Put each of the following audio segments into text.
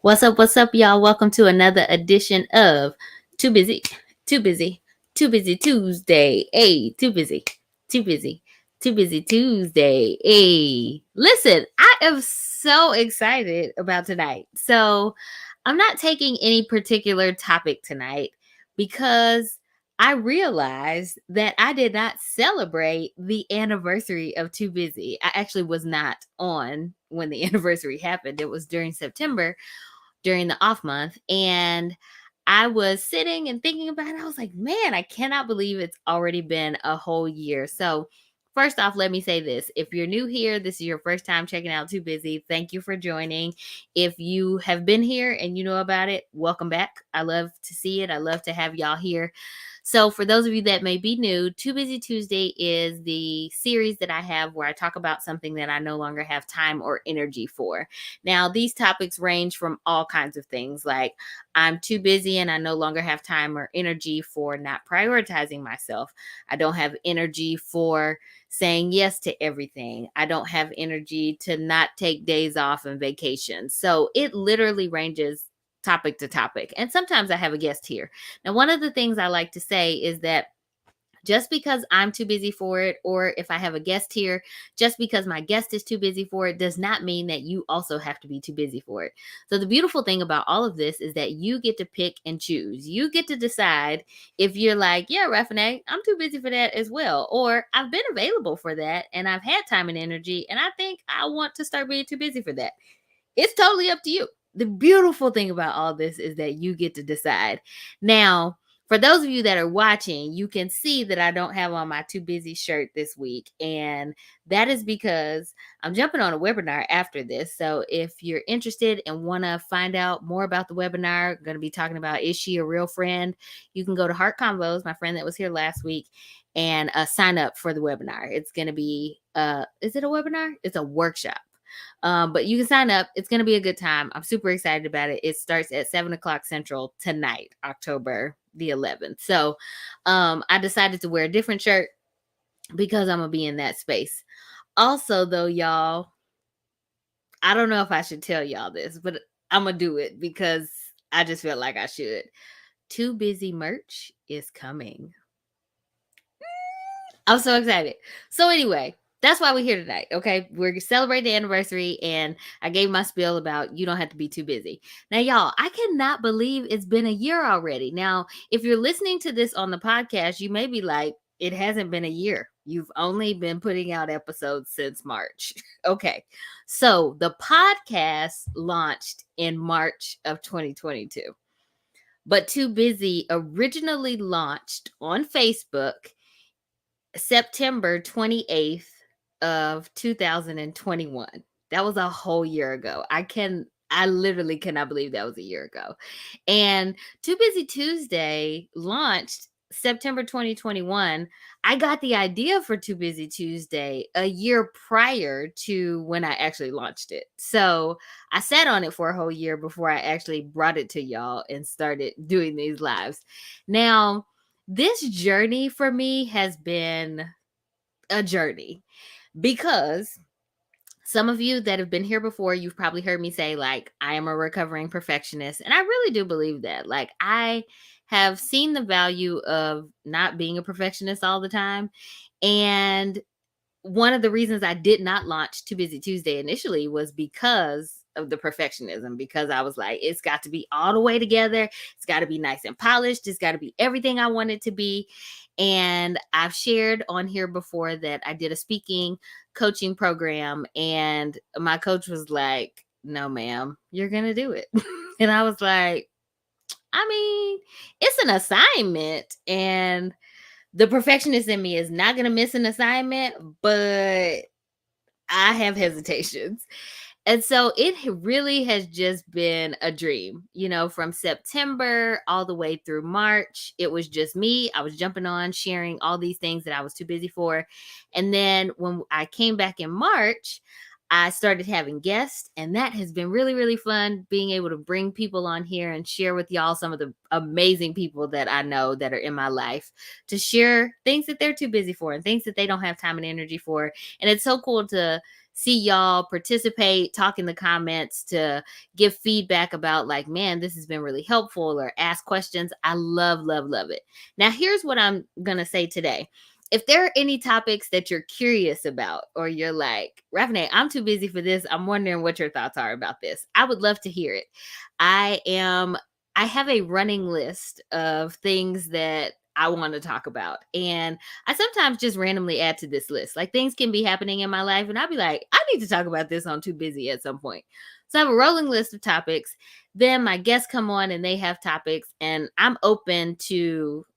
What's up, y'all? Welcome to another edition of Too Busy, Too Busy, Too Busy Tuesday. Hey, too busy, too busy, too busy Tuesday. Hey, listen, I am so excited about tonight. So, I'm not taking any particular topic tonight because I realized that I did not celebrate the anniversary of Too Busy. I actually was not on when the anniversary happened. It was during September during the off month. And I was sitting and thinking about it. I was like, man, I cannot believe it's already been a whole year. So, first off, let me say this. If you're new here, this is your first time checking out Too Busy, thank you for joining. If you have been here and you know about it, welcome back. I love to see it. I love to have y'all here. So, for those of you that may be new, Too Busy Tuesday is the series that I have where I talk about something that I no longer have time or energy for. Now, these topics range from all kinds of things like I'm too busy and I no longer have time or energy for not prioritizing myself. I don't have energy for saying yes to everything. I don't have energy to not take days off and vacations. So it literally ranges topic to topic. And sometimes I have a guest here. Now, one of the things I like to say is that just because I'm too busy for it, or if I have a guest here, just because my guest is too busy for it, does not mean that you also have to be too busy for it. So, the beautiful thing about all of this is that you get to pick and choose. You get to decide if you're like, yeah, Raffinée, I'm too busy for that as well. Or I've been available for that and I've had time and energy, and I think I want to start being too busy for that. It's totally up to you. The beautiful thing about all this is that you get to decide. Now, for those of you that are watching, you can see that I don't have on my too busy shirt this week. And that is because I'm jumping on a webinar after this. So if you're interested and want to find out more about the webinar, I'm going to be talking about Is She a Real Friend? You can go to Heart Convos, my friend that was here last week, and sign up for the webinar. It's going to be, is it a webinar? It's a workshop. But you can sign up. It's going to be a good time. I'm super excited about it. It starts at 7 o'clock Central tonight, October the 11th. So I decided to wear a different shirt because I'm going to be in that space. Also, though, y'all, I don't know if I should tell y'all this, but I'm going to do it because I just felt like I should. Too Busy merch is coming. I'm so excited. So anyway, that's why we're here tonight. Okay. We're celebrating the anniversary, and I gave my spiel about you don't have to be too busy. Now, y'all, I cannot believe it's been a year already. Now, if you're listening to this on the podcast, you may be like, it hasn't been a year. You've only been putting out episodes since March. Okay. So the podcast launched in March of 2022. But Too Busy originally launched on Facebook September 28th of 2021. That was a whole year ago. I literally cannot believe that was a year ago. And Too Busy Tuesday launched September 2021. I got the idea for Too Busy Tuesday a year prior to when I actually launched it. So I sat on it for a whole year before I actually brought it to y'all and started doing these lives. Now, this journey for me has been a journey because some of you that have been here before, you've probably heard me say, like, I am a recovering perfectionist. And I really do believe that. Like, I have seen the value of not being a perfectionist all the time. And one of the reasons I did not launch Too Busy Tuesday initially was because of the perfectionism, because I was like, it's got to be all the way together. It's got to be nice and polished. It's got to be everything I want it to be. And I've shared on here before that I did a speaking coaching program, and my coach was like, no, ma'am, you're going to do it. And I was like, I mean, it's an assignment, and the perfectionist in me is not going to miss an assignment, but I have hesitations. And so it really has just been a dream, from September all the way through March. It was just me. I was jumping on, sharing all these things that I was too busy for. And then when I came back in March, I started having guests, and that has been really, really fun being able to bring people on here and share with y'all some of the amazing people that I know that are in my life, to share things that they're too busy for and things that they don't have time and energy for. And it's so cool to see y'all participate, talk in the comments, to give feedback about, like, man, this has been really helpful, or ask questions. I love, love, love it. Now, here's what I'm going to say today. If there are any topics that you're curious about, or you're like, Raffinée, I'm too busy for this, I'm wondering what your thoughts are about this, I would love to hear it. I am, I have a running list of things that I want to talk about. And I sometimes just randomly add to this list. Like, things can be happening in my life, and I'll be like, I need to talk about this on Too Busy at some point. So I have a rolling list of topics. Then my guests come on and they have topics, and I'm open to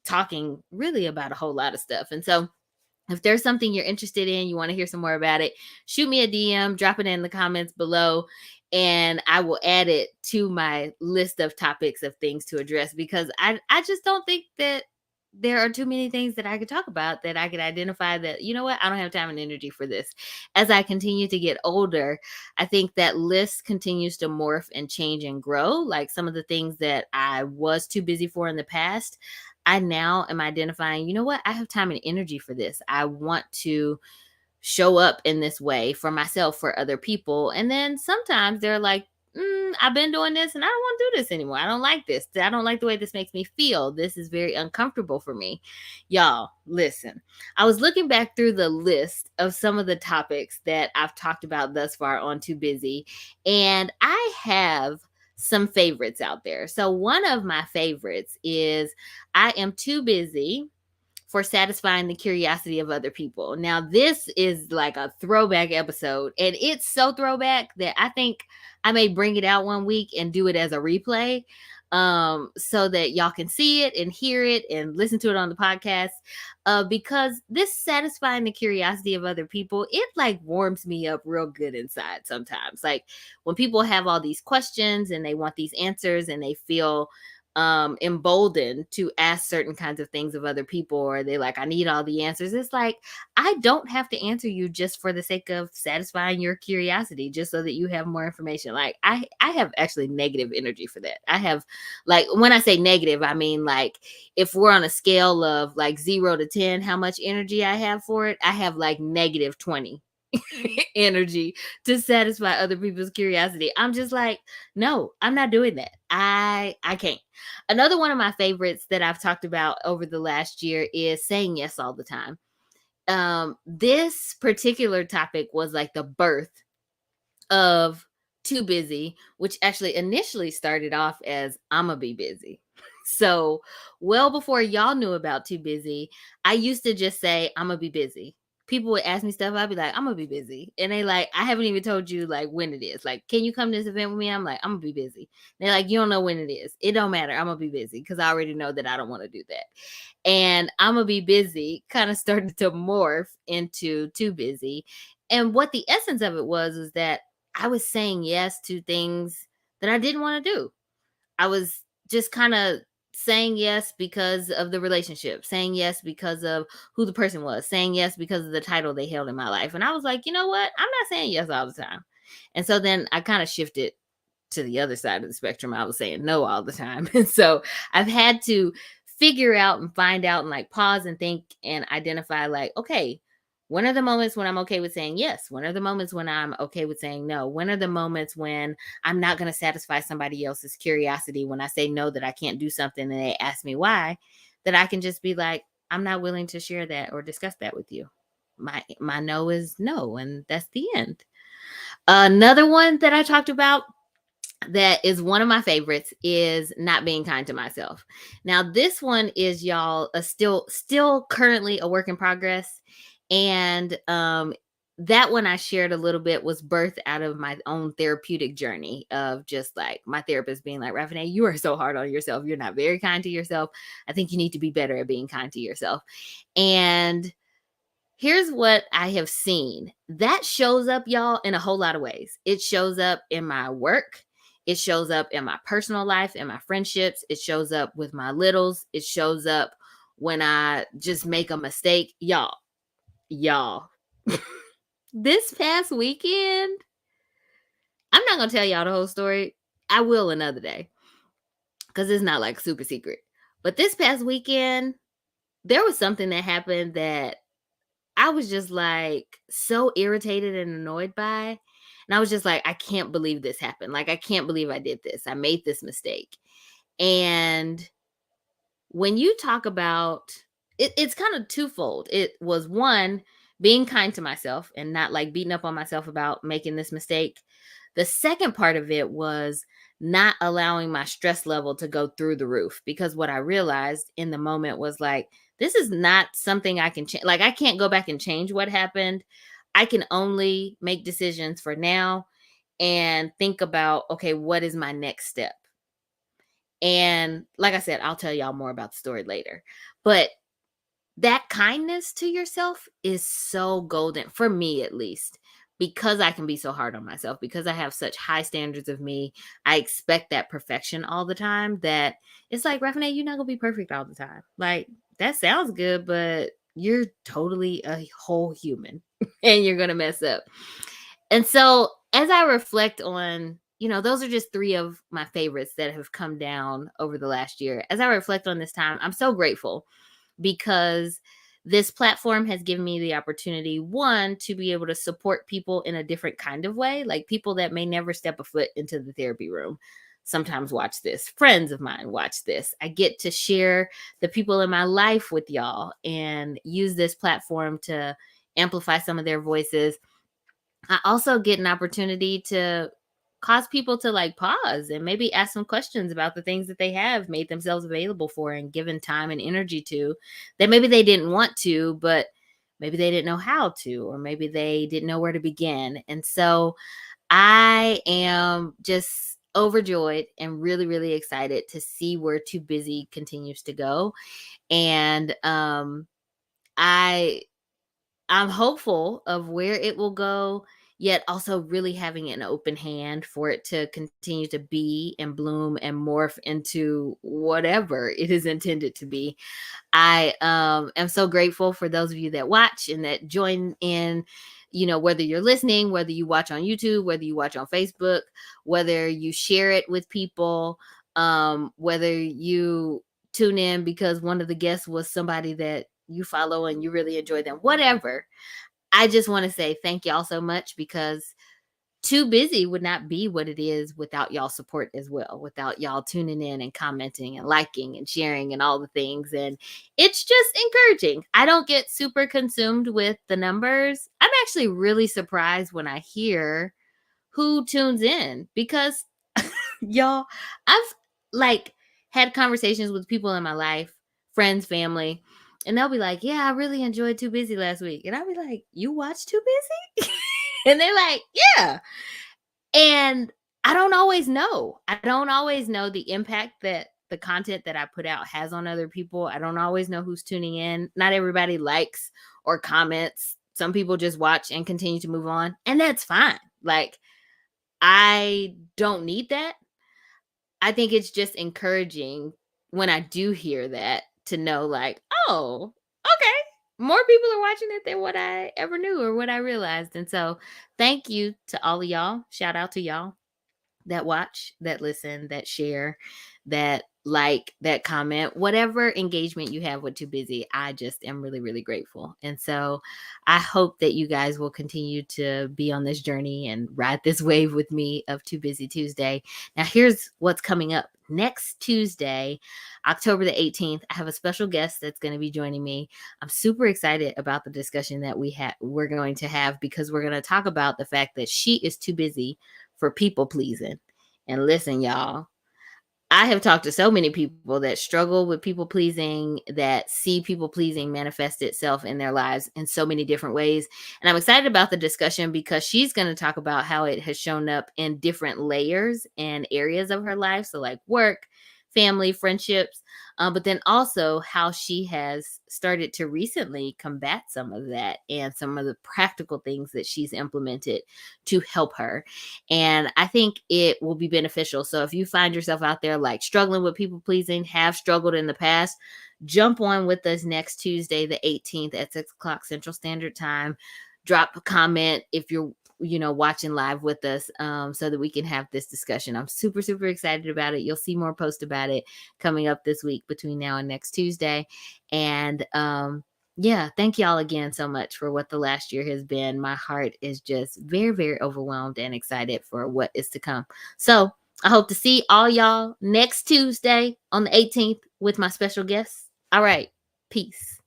talking really about a whole lot of stuff. And so if there's something you're interested in, you want to hear some more about it, shoot me a DM, drop it in the comments below, and I will add it to my list of topics of things to address, because I just don't think that there are too many things that I could talk about, that I could identify that, you know what, I don't have time and energy for this. As I continue to get older, I think that list continues to morph and change and grow. Like, some of the things that I was too busy for in the past, I now am identifying, you know what, I have time and energy for this. I want to show up in this way for myself, for other people. And then sometimes they're like, I've been doing this and I don't want to do this anymore. I don't like this. I don't like the way this makes me feel. This is very uncomfortable for me. Y'all, listen, I was looking back through the list of some of the topics that I've talked about thus far on Too Busy, and I have some favorites out there. So one of my favorites is, I am too busy for satisfying the curiosity of other people. Now, this is like a throwback episode, and it's so throwback that I think I may bring it out one week and do it as a replay, so that y'all can see it and hear it and listen to it on the podcast, because this satisfying the curiosity of other people, it like warms me up real good inside sometimes. Like, when people have all these questions and they want these answers and they feel emboldened to ask certain kinds of things of other people, or they like, I need all the answers. It's like, I don't have to answer you just for the sake of satisfying your curiosity, just so that you have more information. Like, I have actually negative energy for that. I have, like, when I say negative, I mean, like, if we're on a scale of like 0 to 10, how much energy I have for it, I have like negative 20 energy to satisfy other people's curiosity. I'm just like, no, I'm not doing that. I can't. Another one of my favorites that I've talked about over the last year is saying yes all the time. This particular topic was like the birth of Too Busy, which actually initially started off as I'ma be busy. So, well before y'all knew about Too Busy, I used to just say I'ma be busy. People would ask me stuff, I'd be like, I'm gonna be busy. And they like, I haven't even told you like when it is. Like, can you come to this event with me? I'm like, I'm gonna be busy. They're like, you don't know when it is. It don't matter. I'm gonna be busy, because I already know that I don't want to do that. And I'm gonna be busy kind of started to morph into Too Busy. And what the essence of it was is that I was saying yes to things that I didn't want to do. I was just kind of saying yes because of the relationship, saying yes because of who the person was, saying yes because of the title they held in my life. And I was like, you know what? I'm not saying yes all the time. And so then I kind of shifted to the other side of the spectrum. I was saying no all the time. And so I've had to figure out and find out and like pause and think and identify, like, okay, when are the moments when I'm okay with saying yes? When are the moments when I'm okay with saying no? When are the moments when I'm not going to satisfy somebody else's curiosity when I say no, that I can't do something and they ask me why, that I can just be like, I'm not willing to share that or discuss that with you. My no is no, and that's the end. Another one that I talked about that is one of my favorites is not being kind to myself. Now, this one is, y'all, a still currently a work in progress. And that one I shared a little bit was birthed out of my own therapeutic journey of just like my therapist being like, Raffinée, you are so hard on yourself. You're not very kind to yourself. I think you need to be better at being kind to yourself. And here's what I have seen. That shows up, y'all, in a whole lot of ways. It shows up in my work. It shows up in my personal life, in my friendships. It shows up with my littles. It shows up when I just make a mistake. Y'all. This past weekend, I'm not gonna tell y'all the whole story. I will another day because it's not like super secret. But this past weekend, there was something that happened that I was just like so irritated and annoyed by. And I was just like, I can't believe this happened. Like, I can't believe I did this. I made this mistake. And when you talk about it, it's kind of twofold. It was one, being kind to myself and not like beating up on myself about making this mistake. The second part of it was not allowing my stress level to go through the roof, because what I realized in the moment was like, this is not something I can change. Like, I can't go back and change what happened. I can only make decisions for now and think about, okay, what is my next step? And like I said, I'll tell y'all more about the story later. But that kindness to yourself is so golden, for me at least, because I can be so hard on myself, because I have such high standards of me. I expect that perfection all the time, that it's like, Raffinée, you're not going to be perfect all the time. Like, that sounds good, but you're totally a whole human and you're going to mess up. And so as I reflect on, those are just three of my favorites that have come down over the last year. As I reflect on this time, I'm so grateful because this platform has given me the opportunity, one, to be able to support people in a different kind of way, like people that may never step a foot into the therapy room. Sometimes watch this. Friends of mine watch this. I get to share the people in my life with y'all and use this platform to amplify some of their voices. I also get an opportunity to cause people to like pause and maybe ask some questions about the things that they have made themselves available for and given time and energy to, that maybe they didn't want to, but maybe they didn't know how to, or maybe they didn't know where to begin. And so I am just overjoyed and really, really excited to see where Too Busy continues to go. And I I'm hopeful of where it will go, yet also really having an open hand for it to continue to be and bloom and morph into whatever it is intended to be. I am so grateful for those of you that watch and that join in, whether you're listening, whether you watch on YouTube, whether you watch on Facebook, whether you share it with people, whether you tune in because one of the guests was somebody that you follow and you really enjoy them, whatever. I just want to say thank y'all so much, because Too Busy would not be what it is without y'all support as well, without y'all tuning in and commenting and liking and sharing and all the things. And it's just encouraging. I don't get super consumed with the numbers. I'm actually really surprised when I hear who tunes in, because y'all, I've like had conversations with people in my life, friends, family, and they'll be like, yeah, I really enjoyed Too Busy last week. And I'll be like, you watched Too Busy? And they're like, yeah. And I don't always know. I don't always know the impact that the content that I put out has on other people. I don't always know who's tuning in. Not everybody likes or comments. Some people just watch and continue to move on, and that's fine. Like, I don't need that. I think it's just encouraging when I do hear that, to know like, oh, okay, more people are watching it than what I ever knew or what I realized. And so thank you to all of y'all. Shout out to y'all that watch, that listen, that share, that like, that comment, whatever engagement you have with Too Busy. I just am really, really grateful. And so I hope that you guys will continue to be on this journey and ride this wave with me of Too Busy Tuesday. Now, here's what's coming up. Next Tuesday, October the 18th, I have a special guest that's going to be joining me. I'm super excited about the discussion that we're going to have, because we're going to talk about the fact that she is too busy for people pleasing. And listen, y'all, I have talked to so many people that struggle with people pleasing, that see people pleasing manifest itself in their lives in so many different ways. And I'm excited about the discussion because she's going to talk about how it has shown up in different layers and areas of her life. So, like work, family, friendships, but then also how she has started to recently combat some of that and some of the practical things that she's implemented to help her. And I think it will be beneficial. So if you find yourself out there like struggling with people pleasing, have struggled in the past, jump on with us next Tuesday, the 18th at 6 o'clock Central Standard Time. drop a comment if you're watching live with us, so that we can have this discussion. I'm super super excited about it. You'll see more posts about it coming up this week between now and next Tuesday. And yeah, thank y'all again so much for what the last year has been. My heart is just very very overwhelmed and excited for what is to come. So I hope to see all y'all next Tuesday on the 18th with my special guests. All right, peace.